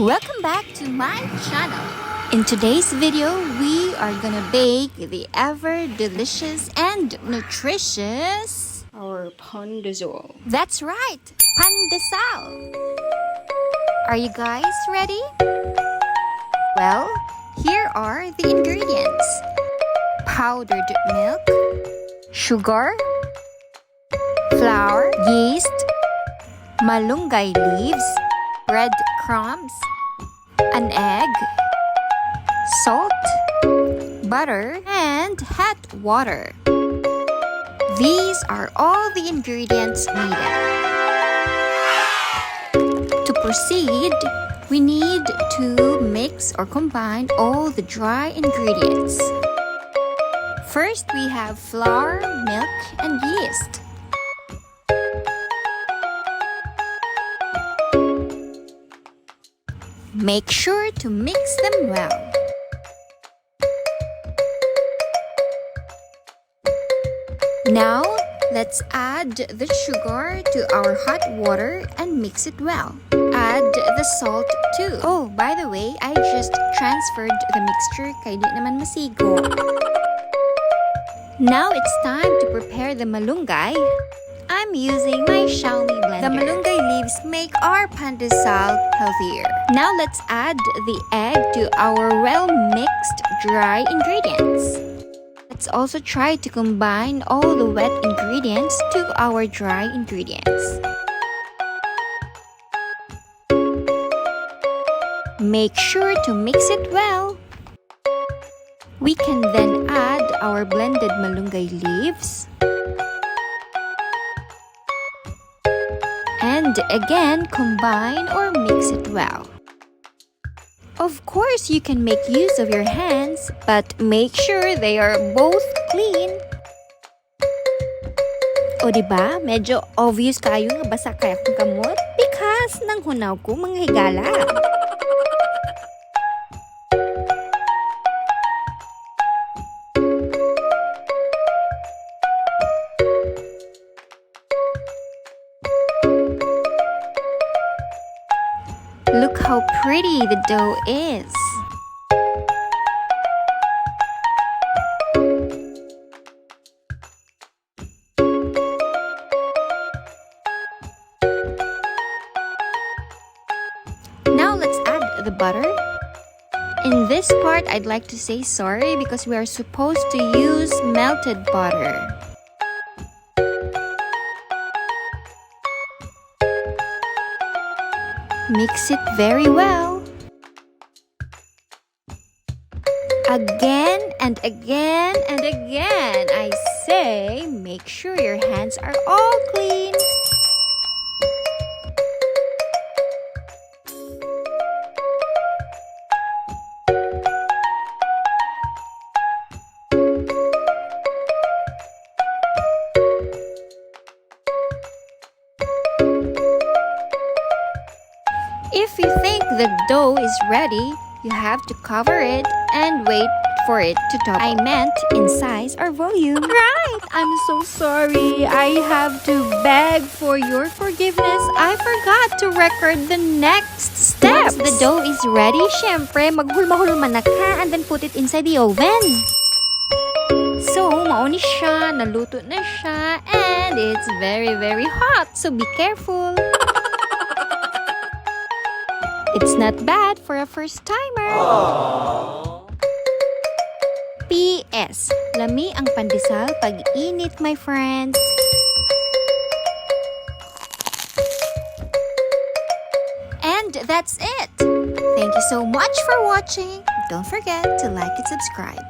Welcome back to my channel. In today's video, we are gonna bake the ever delicious and nutritious our pandesal. That's right, pandesal. Are you guys ready? Well, here are the ingredients. Powdered milk, sugar, flour, yeast, malunggay leaves, breadcrumbs, an egg, salt, butter, and hot water. These are all the ingredients needed. To proceed, we need to mix or combine all the dry ingredients. First, we have flour, milk, and yeast. Make sure to mix them well. Now, let's add the sugar to our hot water and mix it well. Add the salt too. Oh, by the way, I just transferred the mixture kaya di naman masigo. Now it's time to prepare the malunggay. I'm using my Xiaomi blender. The malunggay leaves make our pandesal healthier. Now let's add the egg to our well-mixed dry ingredients. Let's also try to combine all the wet ingredients to our dry ingredients. Make sure to mix it well. We can then add our blended malunggay leaves. And again, combine or mix it well. Of course, you can make use of your hands, but make sure they are both clean. O diba, medyo obvious kayo nga basa kaya kong kamot because nang hunaw ko mga higala. Look how pretty the dough is. Now let's add the butter. In this part, I'd like to say sorry because we are supposed to use melted butter. Mix it very well. Again and again and again, I say, make sure your hands are all clean. If you think the dough is ready, you have to cover it and wait for it to double. I meant in size or volume. Right! I'm so sorry. I have to beg for your forgiveness. I forgot to record the next steps. Once the dough is ready, syempre, maghulma-hulma na ka and then put it inside the oven. So, mauni siya, naluto na siya, and it's very, very hot. So, be careful. It's not bad for a first-timer. P.S. Lami ang pandesal pag init, my friends. And that's it. Thank you so much for watching. Don't forget to like and subscribe.